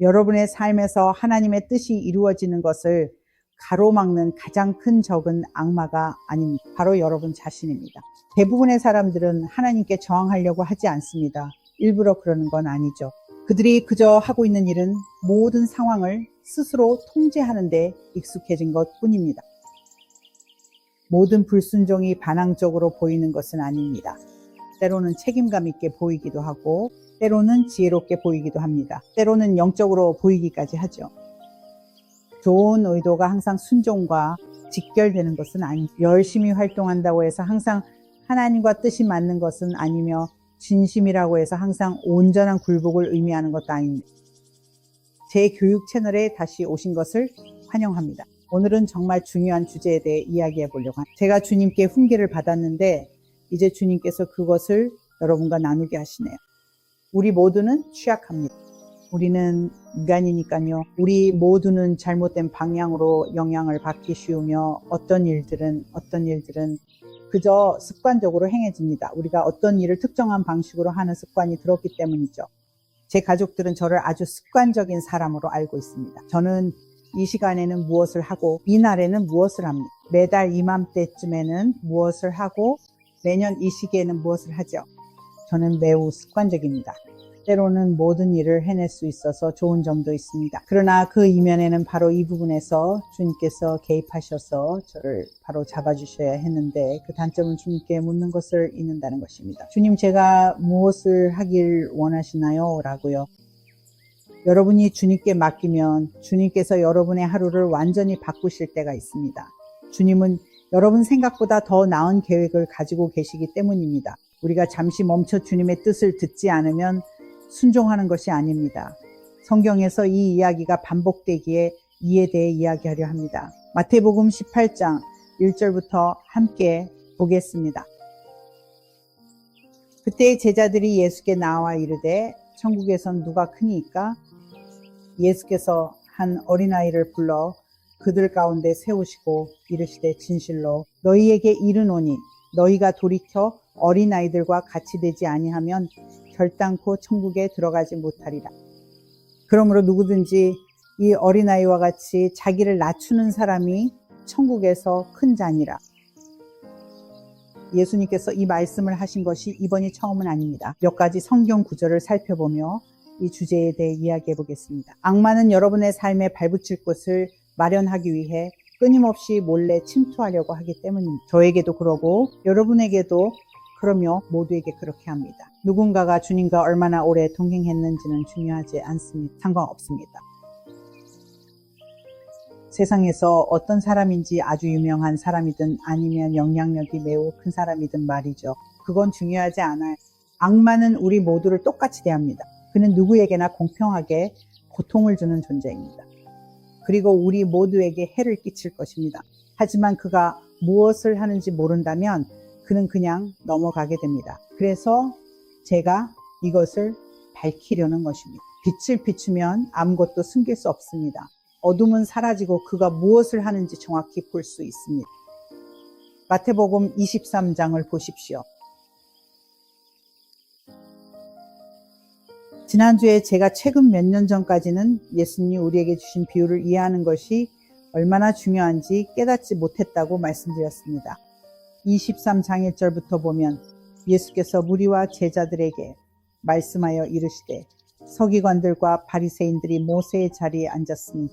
여러분의 삶에서 하나님의 뜻이 이루어지는 것을 가로막는 가장 큰 적은 악마가 아닙니다. 바로 여러분 자신입니다. 대부분의 사람들은 하나님께 저항하려고 하지 않습니다. 일부러 그러는 건 아니죠. 그들이 그저 하고 있는 일은 모든 상황을 스스로 통제하는 데 익숙해진 것 뿐입니다. 모든 불순종이 반항적으로 보이는 것은 아닙니다. 때로는 책임감 있게 보이기도 하고 때로는 지혜롭게 보이기도 합니다. 때로는 영적으로 보이기까지 하죠. 좋은 의도가 항상 순종과 직결되는 것은 아니죠. 열심히 활동한다고 해서 항상 하나님과 뜻이 맞는 것은 아니며 진심이라고 해서 항상 온전한 굴복을 의미하는 것도 아닙니다. 제 교육 채널에 다시 오신 것을 환영합니다. 오늘은 정말 중요한 주제에 대해 이야기해 보려고 합니다. 제가 주님께 훈계를 받았는데 이제 주님께서 그것을 여러분과 나누게 하시네요. 우리 모두는 취약합니다. 우리는 인간이니까요. 우리 모두는 잘못된 방향으로 영향을 받기 쉬우며 어떤 일들은 그저 습관적으로 행해집니다. 우리가 어떤 일을 특정한 방식으로 하는 습관이 들었기 때문이죠. 제 가족들은 저를 아주 습관적인 사람으로 알고 있습니다. 저는 이 시간에는 무엇을 하고 이날에는 무엇을 합니다. 매달 이맘때쯤에는 무엇을 하고 매년 이 시기에는 무엇을 하죠. 저는 매우 습관적입니다. 때로는 모든 일을 해낼 수 있어서 좋은 점도 있습니다. 그러나 그 이면에는 바로 이 부분에서 주님께서 개입하셔서 저를 바로 잡아주셔야 했는데 그 단점은 주님께 묻는 것을 잊는다는 것입니다. 주님, 제가 무엇을 하길 원하시나요? 라고요. 여러분이 주님께 맡기면 주님께서 여러분의 하루를 완전히 바꾸실 때가 있습니다. 주님은 여러분 생각보다 더 나은 계획을 가지고 계시기 때문입니다. 우리가 잠시 멈춰 주님의 뜻을 듣지 않으면 순종하는 것이 아닙니다. 성경에서 이 이야기가 반복되기에 이에 대해 이야기하려 합니다. 마태복음 18장 1절부터 함께 보겠습니다. 그때 제자들이 예수께 나와 이르되 천국에선 누가 크니이까? 예수께서 한 어린아이를 불러 그들 가운데 세우시고 이르시되 진실로 너희에게 이르노니 너희가 돌이켜 어린아이들과 같이 되지 아니하면 결단코 천국에 들어가지 못하리라. 그러므로 누구든지 이 어린아이와 같이 자기를 낮추는 사람이 천국에서 큰 자니라. 예수님께서 이 말씀을 하신 것이 이번이 처음은 아닙니다. 몇 가지 성경 구절을 살펴보며 이 주제에 대해 이야기해 보겠습니다. 악마는 여러분의 삶에 발붙일 곳을 마련하기 위해 끊임없이 몰래 침투하려고 하기 때문입니다. 저에게도 그러고 여러분에게도 그러며 모두에게 그렇게 합니다. 누군가가 주님과 얼마나 오래 동행했는지는 중요하지 않습니다. 상관없습니다. 세상에서 어떤 사람인지 아주 유명한 사람이든 아니면 영향력이 매우 큰 사람이든 말이죠. 그건 중요하지 않아요. 악마는 우리 모두를 똑같이 대합니다. 그는 누구에게나 공평하게 고통을 주는 존재입니다. 그리고 우리 모두에게 해를 끼칠 것입니다. 하지만 그가 무엇을 하는지 모른다면 그는 그냥 넘어가게 됩니다. 그래서 제가 이것을 밝히려는 것입니다. 빛을 비추면 아무것도 숨길 수 없습니다. 어둠은 사라지고 그가 무엇을 하는지 정확히 볼 수 있습니다. 마태복음 23장을 보십시오. 지난주에 제가 최근 몇 년 전까지는 예수님이 우리에게 주신 비유를 이해하는 것이 얼마나 중요한지 깨닫지 못했다고 말씀드렸습니다. 23장 1절부터 보면 예수께서 무리와 제자들에게 말씀하여 이르시되 서기관들과 바리새인들이 모세의 자리에 앉았으니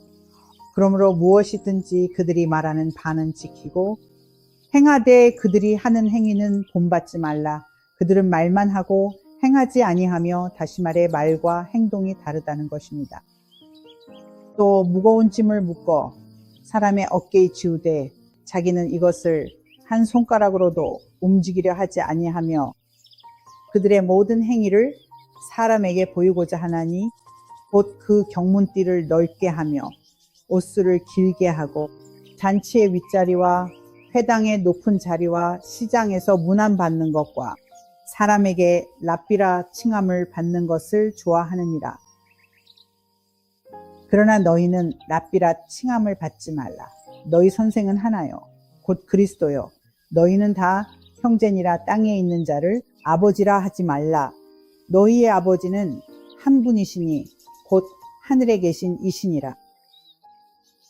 그러므로 무엇이든지 그들이 말하는 바는 지키고 행하되 그들이 하는 행위는 본받지 말라. 그들은 말만 하고 행하지 아니하며 다시 말해 말과 행동이 다르다는 것입니다. 또 무거운 짐을 묶어 사람의 어깨에 지우되 자기는 이것을 한 손가락으로도 움직이려 하지 아니하며 그들의 모든 행위를 사람에게 보이고자 하나니 곧 그 경문띠를 넓게 하며 옷수를 길게 하고 잔치의 윗자리와 회당의 높은 자리와 시장에서 문안받는 것과 사람에게 랍비라 칭함을 받는 것을 좋아하느니라. 그러나 너희는 랍비라 칭함을 받지 말라. 너희 선생은 하나요. 곧 그리스도요. 너희는 다 형제니라. 땅에 있는 자를 아버지라 하지 말라. 너희의 아버지는 한 분이시니 곧 하늘에 계신 이시니라.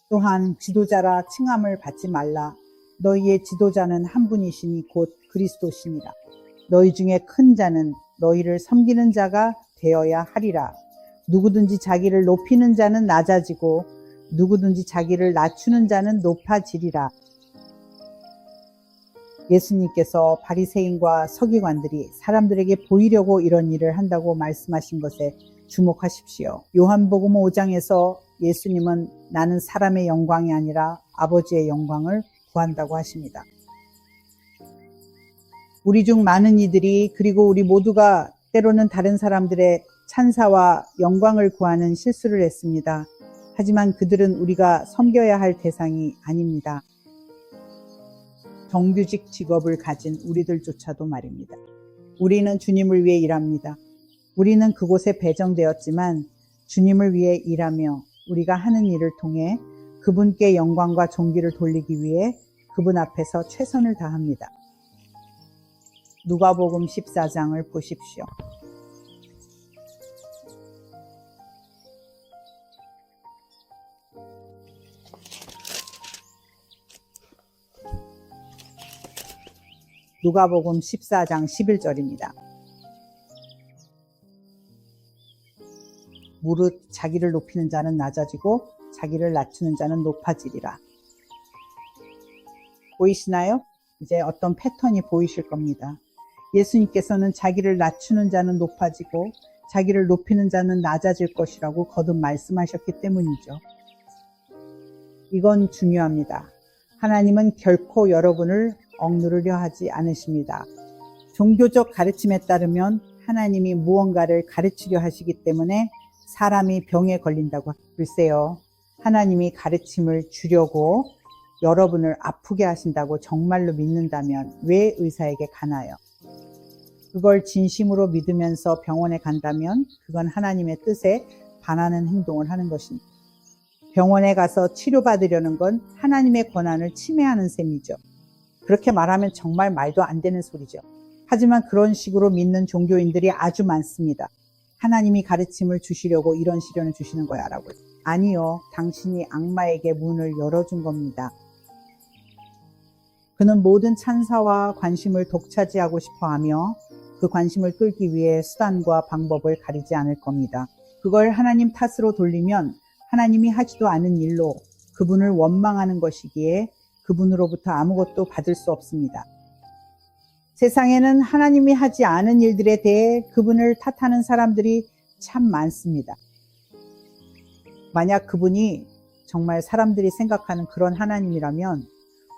또한 지도자라 칭함을 받지 말라. 너희의 지도자는 한 분이시니 곧 그리스도시니라. 너희 중에 큰 자는 너희를 섬기는 자가 되어야 하리라. 누구든지 자기를 높이는 자는 낮아지고 누구든지 자기를 낮추는 자는 높아지리라. 예수님께서 바리새인과 서기관들이 사람들에게 보이려고 이런 일을 한다고 말씀하신 것에 주목하십시오. 요한복음 5장에서 예수님은 나는 사람의 영광이 아니라 아버지의 영광을 구한다고 하십니다. 우리 중 많은 이들이 그리고 우리 모두가 때로는 다른 사람들의 찬사와 영광을 구하는 실수를 했습니다. 하지만 그들은 우리가 섬겨야 할 대상이 아닙니다. 정규직 직업을 가진 우리들조차도 말입니다. 우리는 주님을 위해 일합니다. 우리는 그곳에 배정되었지만 주님을 위해 일하며 우리가 하는 일을 통해 그분께 영광과 존귀를 돌리기 위해 그분 앞에서 최선을 다합니다. 누가복음 14장을 보십시오. 누가복음 14장 11절입니다. 무릇 자기를 높이는 자는 낮아지고 자기를 낮추는 자는 높아지리라. 보이시나요? 이제 어떤 패턴이 보이실 겁니다. 예수님께서는 자기를 낮추는 자는 높아지고 자기를 높이는 자는 낮아질 것이라고 거듭 말씀하셨기 때문이죠. 이건 중요합니다. 하나님은 결코 여러분을 억누르려 하지 않으십니다. 종교적 가르침에 따르면 하나님이 무언가를 가르치려 하시기 때문에 사람이 병에 걸린다고. 글쎄요, 하나님이 가르침을 주려고 여러분을 아프게 하신다고 정말로 믿는다면 왜 의사에게 가나요? 그걸 진심으로 믿으면서 병원에 간다면 그건 하나님의 뜻에 반하는 행동을 하는 것입니다. 병원에 가서 치료받으려는 건 하나님의 권한을 침해하는 셈이죠. 그렇게 말하면 정말 말도 안 되는 소리죠. 하지만 그런 식으로 믿는 종교인들이 아주 많습니다. 하나님이 가르침을 주시려고 이런 시련을 주시는 거야 라고. 아니요, 당신이 악마에게 문을 열어준 겁니다. 그는 모든 찬사와 관심을 독차지하고 싶어하며 그 관심을 끌기 위해 수단과 방법을 가리지 않을 겁니다. 그걸 하나님 탓으로 돌리면 하나님이 하지도 않은 일로 그분을 원망하는 것이기에 그분으로부터 아무것도 받을 수 없습니다. 세상에는 하나님이 하지 않은 일들에 대해 그분을 탓하는 사람들이 참 많습니다. 만약 그분이 정말 사람들이 생각하는 그런 하나님이라면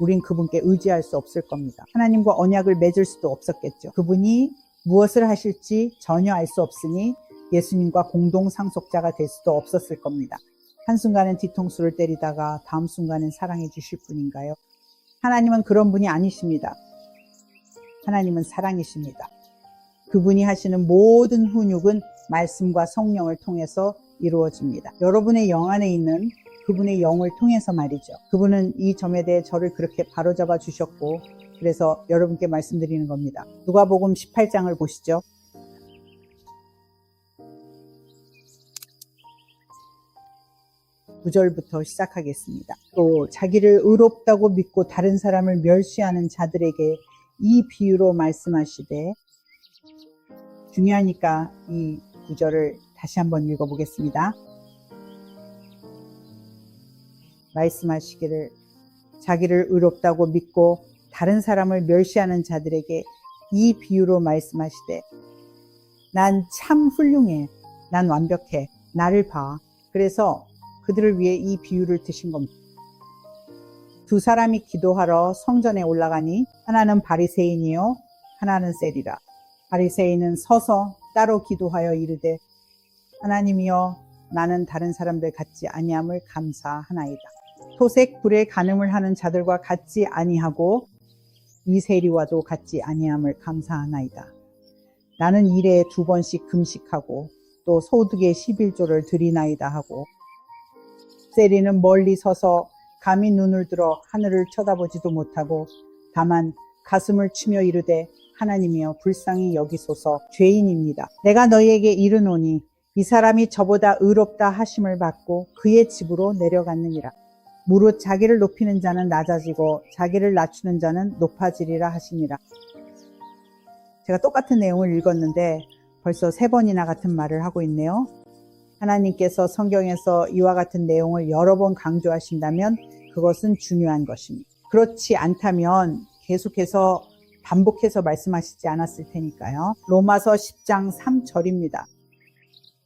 우린 그분께 의지할 수 없을 겁니다. 하나님과 언약을 맺을 수도 없었겠죠. 그분이 무엇을 하실지 전혀 알 수 없으니 예수님과 공동 상속자가 될 수도 없었을 겁니다. 한순간은 뒤통수를 때리다가 다음 순간은 사랑해 주실 분인가요? 하나님은 그런 분이 아니십니다. 하나님은 사랑이십니다. 그분이 하시는 모든 훈육은 말씀과 성령을 통해서 이루어집니다. 여러분의 영 안에 있는 그분의 영을 통해서 말이죠. 그분은 이 점에 대해 저를 그렇게 바로잡아 주셨고 그래서 여러분께 말씀드리는 겁니다. 누가복음 18장을 보시죠. (9절부터) 시작하겠습니다. 또 자기를 의롭다고 믿고 다른 사람을 멸시하는 자들에게 이 비유로 말씀하시되, 중요하니까 이 9절을 다시 한번 읽어보겠습니다. 말씀하시기를 자기를 의롭다고 믿고 다른 사람을 멸시하는 자들에게 이 비유로 말씀하시되, 난 참 훌륭해, 난 완벽해, 나를 봐. 그래서 그들을 위해 이 비유를 드신 겁니다. 두 사람이 기도하러 성전에 올라가니 하나는 바리새인이요 하나는 세리라. 바리새인은 서서 따로 기도하여 이르되, 하나님이여, 나는 다른 사람들 같지 아니함을 감사하나이다. 토색 불에 간음을 하는 자들과 같지 아니하고 이 세리와도 같지 아니함을 감사하나이다. 나는 일에 2번씩 금식하고 또 소득의 11조를 드리나이다 하고, 세리는 멀리 서서 감히 눈을 들어 하늘을 쳐다보지도 못하고 다만 가슴을 치며 이르되, 하나님이여 불쌍히 여기소서, 죄인입니다. 내가 너희에게 이르노니 이 사람이 저보다 의롭다 하심을 받고 그의 집으로 내려갔느니라. 무릇 자기를 높이는 자는 낮아지고 자기를 낮추는 자는 높아지리라 하시니라. 제가 똑같은 내용을 읽었는데 벌써 3번이나 같은 말을 하고 있네요. 하나님께서 성경에서 이와 같은 내용을 여러 번 강조하신다면 그것은 중요한 것입니다. 그렇지 않다면 계속해서 반복해서 말씀하시지 않았을 테니까요. 로마서 10장 3절입니다.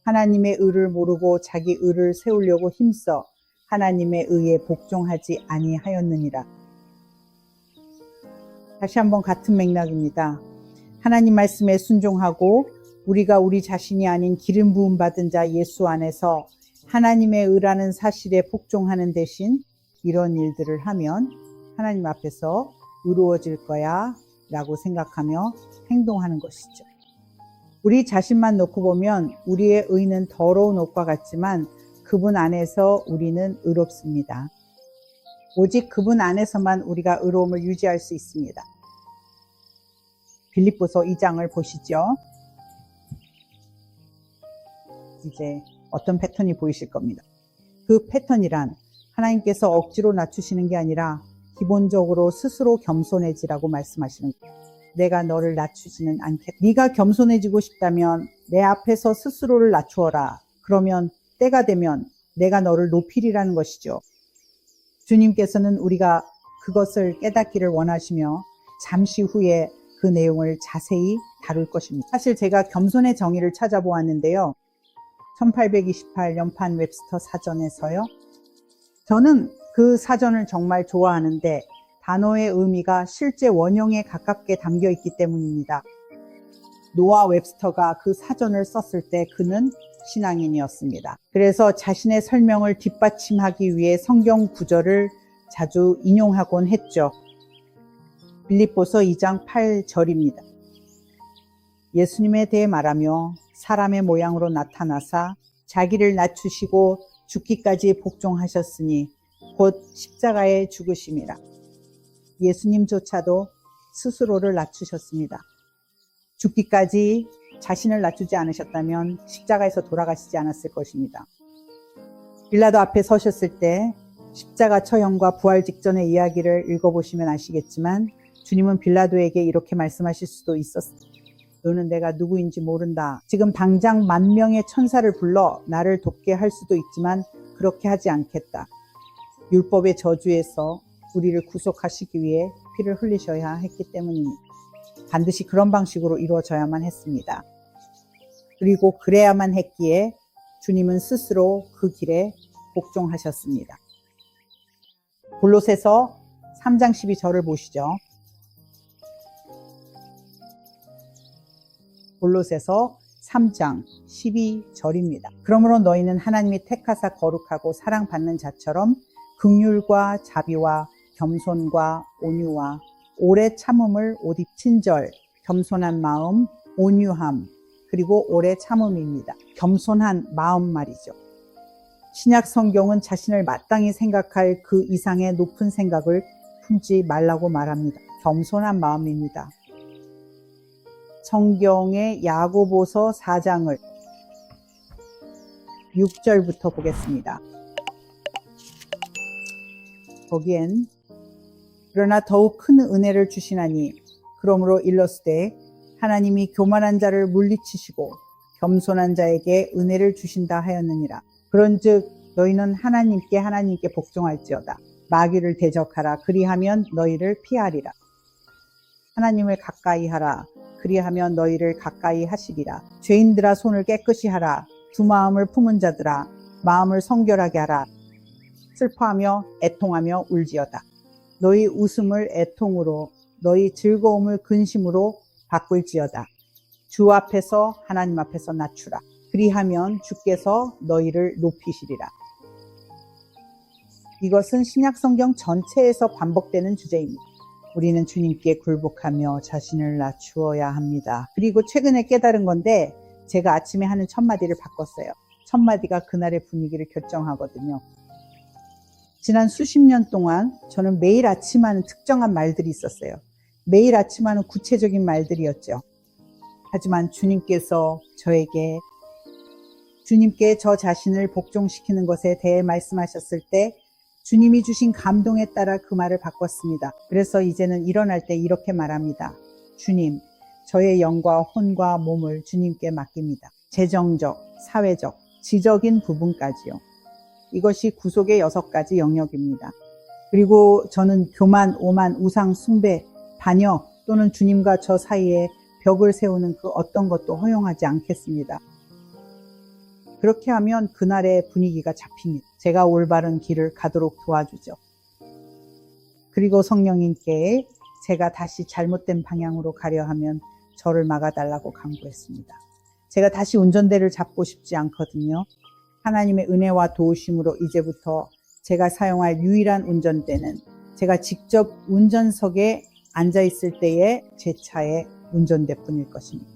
하나님의 의를 모르고 자기 의를 세우려고 힘써 하나님의 의에 복종하지 아니하였느니라. 다시 한번 같은 맥락입니다. 하나님 말씀에 순종하고 우리가 우리 자신이 아닌 기름 부음 받은 자 예수 안에서 하나님의 의라는 사실에 복종하는 대신 이런 일들을 하면 하나님 앞에서 의로워질 거야 라고 생각하며 행동하는 것이죠. 우리 자신만 놓고 보면 우리의 의는 더러운 옷과 같지만 그분 안에서 우리는 의롭습니다. 오직 그분 안에서만 우리가 의로움을 유지할 수 있습니다. 빌립보서 2장을 보시죠. 이제 어떤 패턴이 보이실 겁니다. 그 패턴이란 하나님께서 억지로 낮추시는 게 아니라 기본적으로 스스로 겸손해지라고 말씀하시는 거예요. 내가 너를 낮추지는 않겠다. 네가 겸손해지고 싶다면 내 앞에서 스스로를 낮추어라. 그러면 때가 되면 내가 너를 높이리라는 것이죠. 주님께서는 우리가 그것을 깨닫기를 원하시며 잠시 후에 그 내용을 자세히 다룰 것입니다. 사실 제가 겸손의 정의를 찾아보았는데요. 1828 연판 웹스터 사전에서요. 저는 그 사전을 정말 좋아하는데 단어의 의미가 실제 원형에 가깝게 담겨 있기 때문입니다. 노아 웹스터가 그 사전을 썼을 때 그는 신앙인이었습니다. 그래서 자신의 설명을 뒷받침하기 위해 성경 구절을 자주 인용하곤 했죠. 빌립보서 2장 8절입니다. 예수님에 대해 말하며 사람의 모양으로 나타나사 자기를 낮추시고 죽기까지 복종하셨으니 곧 십자가에 죽으심이라. 예수님조차도 스스로를 낮추셨습니다. 죽기까지 자신을 낮추지 않으셨다면 십자가에서 돌아가시지 않았을 것입니다. 빌라도 앞에 서셨을 때 십자가 처형과 부활 직전의 이야기를 읽어보시면 아시겠지만 주님은 빌라도에게 이렇게 말씀하실 수도 있었습니다. 너는 내가 누구인지 모른다. 지금 당장 10,000명의 천사를 불러 나를 돕게 할 수도 있지만 그렇게 하지 않겠다. 율법의 저주에서 우리를 구속하시기 위해 피를 흘리셔야 했기 때문입니다. 반드시 그런 방식으로 이루어져야만 했습니다. 그리고 그래야만 했기에 주님은 스스로 그 길에 복종하셨습니다. 골로새서 3장 12절을 보시죠. 골로새서 3장 12절입니다. 그러므로 너희는 하나님이 택하사 거룩하고 사랑받는 자처럼 긍휼과 자비와 겸손과 온유와 오래 참음을 옷 친절, 겸손한 마음, 온유함, 그리고 오래 참음입니다. 겸손한 마음 말이죠. 신약 성경은 자신을 마땅히 생각할 그 이상의 높은 생각을 품지 말라고 말합니다. 겸손한 마음입니다. 성경의 야고보서 4장을 6절부터 보겠습니다. 거기엔 그러나 더욱 큰 은혜를 주시나니 그러므로 일렀으되 하나님이 교만한 자를 물리치시고 겸손한 자에게 은혜를 주신다 하였느니라. 그런즉 너희는 하나님께 복종할지어다. 마귀를 대적하라. 그리하면 너희를 피하리라. 하나님을 가까이 하라. 그리하면 너희를 가까이 하시리라. 죄인들아 손을 깨끗이 하라. 두 마음을 품은 자들아 마음을 성결하게 하라. 슬퍼하며 애통하며 울지어다. 너희 웃음을 애통으로 너희 즐거움을 근심으로 바꿀지어다. 주 앞에서 하나님 앞에서 낮추라. 그리하면 주께서 너희를 높이시리라. 이것은 신약 성경 전체에서 반복되는 주제입니다. 우리는 주님께 굴복하며 자신을 낮추어야 합니다. 그리고 최근에 깨달은 건데 제가 아침에 하는 첫 마디를 바꿨어요. 첫 마디가 그날의 분위기를 결정하거든요. 지난 수십 년 동안 저는 매일 아침 하는 특정한 말들이 있었어요. 매일 아침 하는 구체적인 말들이었죠. 하지만 주님께서 저에게 주님께 저 자신을 복종시키는 것에 대해 말씀하셨을 때 주님이 주신 감동에 따라 그 말을 바꿨습니다. 그래서 이제는 일어날 때 이렇게 말합니다. 주님, 저의 영과 혼과 몸을 주님께 맡깁니다. 재정적, 사회적, 지적인 부분까지요. 이것이 구속의 6가지 영역입니다. 그리고 저는 교만, 오만, 우상, 숭배, 반역 또는 주님과 저 사이에 벽을 세우는 그 어떤 것도 허용하지 않겠습니다. 그렇게 하면 그날의 분위기가 잡힙니다. 제가 올바른 길을 가도록 도와주죠. 그리고 성령님께 제가 다시 잘못된 방향으로 가려 하면 저를 막아달라고 간구했습니다. 제가 다시 운전대를 잡고 싶지 않거든요. 하나님의 은혜와 도우심으로 이제부터 제가 사용할 유일한 운전대는 제가 직접 운전석에 앉아있을 때의 제 차의 운전대뿐일 것입니다.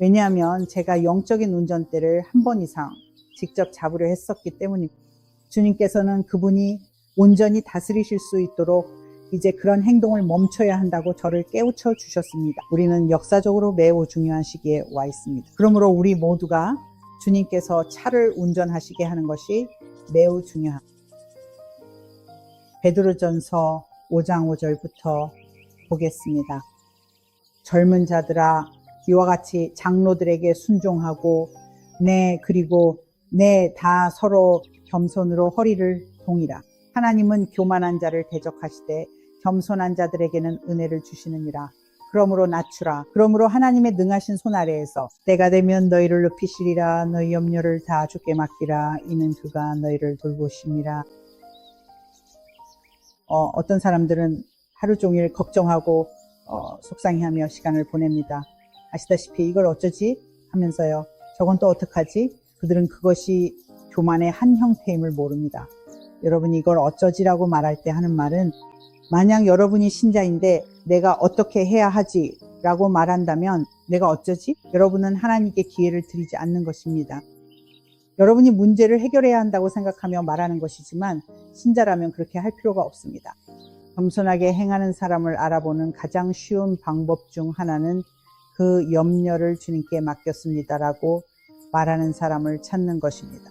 왜냐하면 제가 영적인 운전대를 한 번 이상 직접 잡으려 했었기 때문입니다. 주님께서는 그분이 온전히 다스리실 수 있도록 이제 그런 행동을 멈춰야 한다고 저를 깨우쳐 주셨습니다. 우리는 역사적으로 매우 중요한 시기에 와 있습니다. 그러므로 우리 모두가 주님께서 차를 운전하시게 하는 것이 매우 중요합니다. 베드로전서 5장 5절부터 보겠습니다. 젊은 자들아 이와 같이 장로들에게 순종하고 그리고 다 서로 겸손으로 허리를 동이라. 하나님은 교만한 자를 대적하시되 겸손한 자들에게는 은혜를 주시느니라. 그러므로 낮추라. 그러므로 하나님의 능하신 손 아래에서 때가 되면 너희를 높이시리라. 너희 염려를 다 주께 맡기라. 이는 그가 너희를 돌보심이라. 어떤 사람들은 하루 종일 걱정하고 속상해하며 시간을 보냅니다. 아시다시피 이걸 어쩌지 하면서요. 저건 또 어떡하지? 그들은 그것이 교만의 한 형태임을 모릅니다. 여러분이 이걸 어쩌지라고 말할 때 하는 말은 만약 여러분이 신자인데 내가 어떻게 해야 하지? 라고 말한다면 내가 어쩌지? 여러분은 하나님께 기회를 드리지 않는 것입니다. 여러분이 문제를 해결해야 한다고 생각하며 말하는 것이지만 신자라면 그렇게 할 필요가 없습니다. 겸손하게 행하는 사람을 알아보는 가장 쉬운 방법 중 하나는 그 염려를 주님께 맡겼습니다라고 말하는 사람을 찾는 것입니다.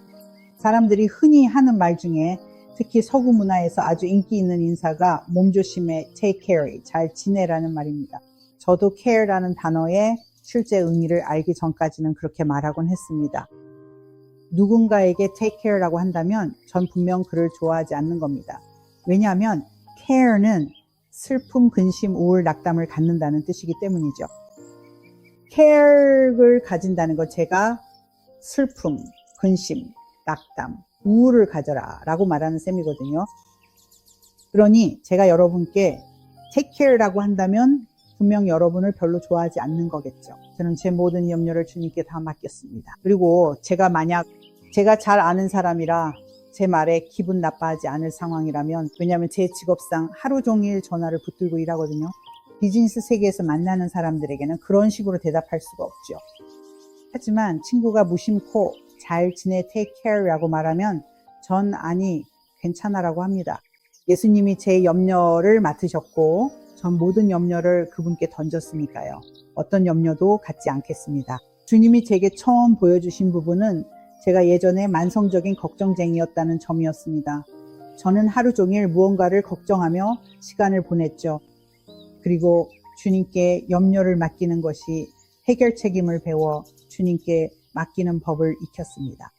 사람들이 흔히 하는 말 중에 특히 서구 문화에서 아주 인기 있는 인사가 몸조심해, take care, 잘 지내라는 말입니다. 저도 care라는 단어의 실제 의미를 알기 전까지는 그렇게 말하곤 했습니다. 누군가에게 take care라고 한다면 전 분명 그를 좋아하지 않는 겁니다. 왜냐하면 care는 슬픔, 근심, 우울, 낙담을 갖는다는 뜻이기 때문이죠. care를 가진다는 것, 제가 슬픔, 근심, 낙담, 우울을 가져라 라고 말하는 셈이거든요. 그러니 제가 여러분께 take care라고 한다면 분명 여러분을 별로 좋아하지 않는 거겠죠. 저는 제 모든 염려를 주님께 다 맡겼습니다. 그리고 제가 만약 제가 잘 아는 사람이라 제 말에 기분 나빠하지 않을 상황이라면, 왜냐하면 제 직업상 하루 종일 전화를 붙들고 일하거든요. 비즈니스 세계에서 만나는 사람들에게는 그런 식으로 대답할 수가 없죠. 하지만 친구가 무심코 잘 지내, take care라고 말하면 전 아니 괜찮아 라고 합니다. 예수님이 제 염려를 맡으셨고 전 모든 염려를 그분께 던졌으니까요. 어떤 염려도 갖지 않겠습니다. 주님이 제게 처음 보여주신 부분은 제가 예전에 만성적인 걱정쟁이였다는 점이었습니다. 저는 하루 종일 무언가를 걱정하며 시간을 보냈죠. 그리고 주님께 염려를 맡기는 것이 해결 책임을 배워 주님께 맡기는 법을 익혔습니다.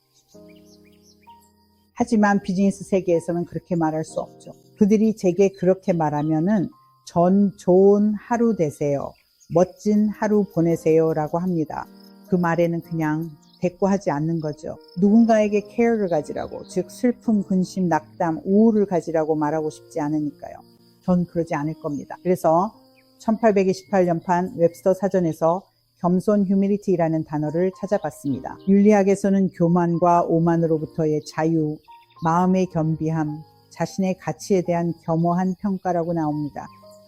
하지만 비즈니스 세계에서는 그렇게 말할 수 없죠. 그들이 제게 그렇게 말하면은 전 좋은 하루 되세요. 멋진 하루 보내세요 라고 합니다. 그 말에는 그냥 대꾸하지 않는 거죠. 누군가에게 care를 가지라고, 즉 슬픔, 근심, 낙담, 우울을 가지라고 말하고 싶지 않으니까요. 전 그러지 않을 겁니다. 그래서 1828년판 웹스터 사전에서 겸손 humility라는 단어를 찾아봤습니다. 윤리학에서는 교만과 오만으로부터의 자유, 마음의 겸비함, 자신의 가치에 대한 겸허한 평가라고 나옵니다.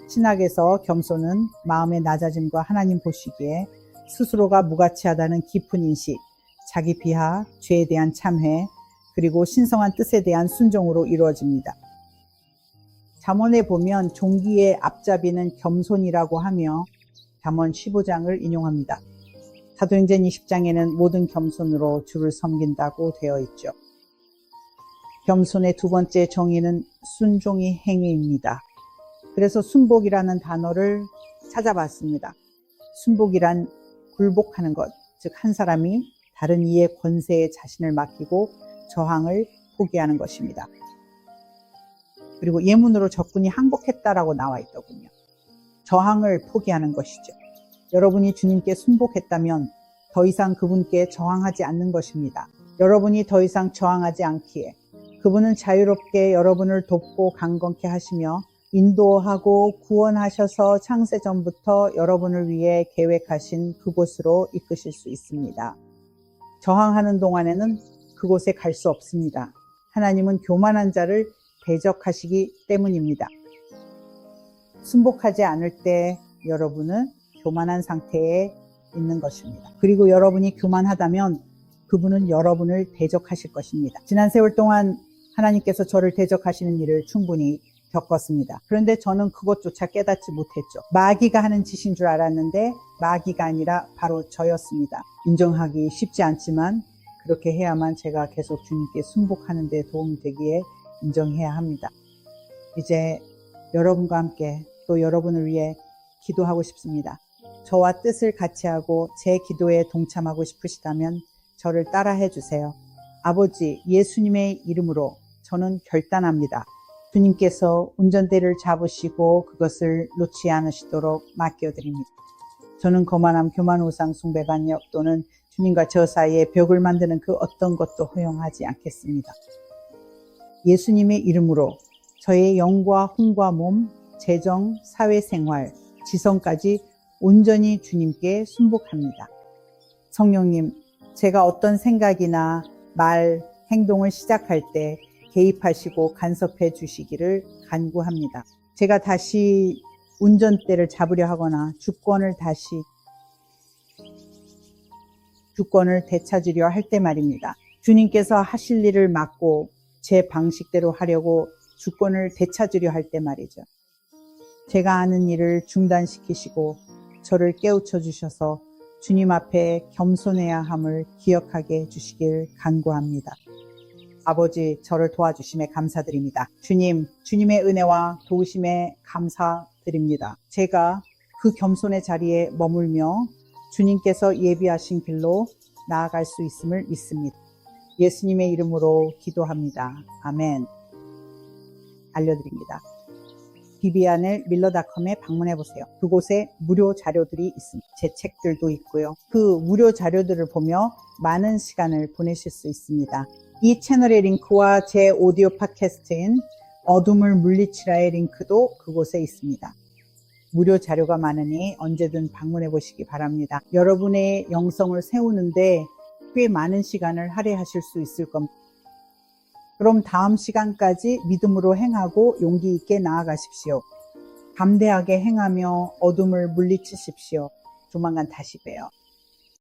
신학에서 겸손은 마음의 낮아짐과 하나님 보시기에 스스로가 무가치하다는 깊은 인식, 자기 비하, 죄에 대한 참회, 그리고 신성한 뜻에 대한 순종으로 이루어집니다. 잠언에 보면 종기의 앞잡이는 겸손이라고 하며 잠언 15장을 인용합니다. 사도행전 20장에는 모든 겸손으로 주를 섬긴다고 되어 있죠. 겸손의 두 번째 정의는 순종의 행위입니다. 그래서 순복이라는 단어를 찾아봤습니다. 순복이란 굴복하는 것, 즉 한 사람이 다른 이의 권세에 자신을 맡기고 저항을 포기하는 것입니다. 그리고 예문으로 적군이 항복했다라고 나와 있더군요. 저항을 포기하는 것이죠. 여러분이 주님께 순복했다면 더 이상 그분께 저항하지 않는 것입니다. 여러분이 더 이상 저항하지 않기에 그분은 자유롭게 여러분을 돕고 강건케 하시며 인도하고 구원하셔서 창세전부터 여러분을 위해 계획하신 그곳으로 이끄실 수 있습니다. 저항하는 동안에는 그곳에 갈 수 없습니다. 하나님은 교만한 자를 대적하시기 때문입니다. 순복하지 않을 때 여러분은 교만한 상태에 있는 것입니다. 그리고 여러분이 교만하다면 그분은 여러분을 대적하실 것입니다. 지난 세월 동안 하나님께서 저를 대적하시는 일을 충분히 겪었습니다. 그런데 저는 그것조차 깨닫지 못했죠. 마귀가 하는 짓인 줄 알았는데 마귀가 아니라 바로 저였습니다. 인정하기 쉽지 않지만 그렇게 해야만 제가 계속 주님께 순복하는 데 도움이 되기에 인정해야 합니다. 이제 여러분과 함께 또 여러분을 위해 기도하고 싶습니다. 저와 뜻을 같이 하고 제 기도에 동참하고 싶으시다면 저를 따라해 주세요. 아버지, 예수님의 이름으로 저는 결단합니다. 주님께서 운전대를 잡으시고 그것을 놓지 않으시도록 맡겨드립니다. 저는 거만함, 교만, 우상, 숭배, 반역 또는 주님과 저 사이에 벽을 만드는 그 어떤 것도 허용하지 않겠습니다. 예수님의 이름으로 저의 영과 혼과 몸, 재정, 사회생활, 지성까지 온전히 주님께 순복합니다. 성령님, 제가 어떤 생각이나 말, 행동을 시작할 때 개입하시고 간섭해 주시기를 간구합니다. 제가 다시 운전대를 잡으려 하거나 주권을 되찾으려 할 때 말입니다. 주님께서 하실 일을 막고 제 방식대로 하려고 주권을 되찾으려 할 때 말이죠. 제가 하는 일을 중단시키시고 저를 깨우쳐 주셔서 주님 앞에 겸손해야 함을 기억하게 해주시길 간구합니다. 아버지, 저를 도와주심에 감사드립니다. 주님, 주님의 은혜와 도우심에 감사드립니다. 제가 그 겸손의 자리에 머물며 주님께서 예비하신 길로 나아갈 수 있음을 믿습니다. 예수님의 이름으로 기도합니다. 아멘. 알려드립니다. 비비안을.밀러.com에 방문해보세요. 그곳에 무료 자료들이 있습니다. 제 책들도 있고요. 그 무료 자료들을 보며 많은 시간을 보내실 수 있습니다. 이 채널의 링크와 제 오디오 팟캐스트인 어둠을 물리치라의 링크도 그곳에 있습니다. 무료 자료가 많으니 언제든 방문해 보시기 바랍니다. 여러분의 영성을 세우는데 꽤 많은 시간을 할애하실 수 있을 겁니다. 그럼 다음 시간까지 믿음으로 행하고 용기 있게 나아가십시오. 담대하게 행하며 어둠을 물리치십시오. 조만간 다시 봬요.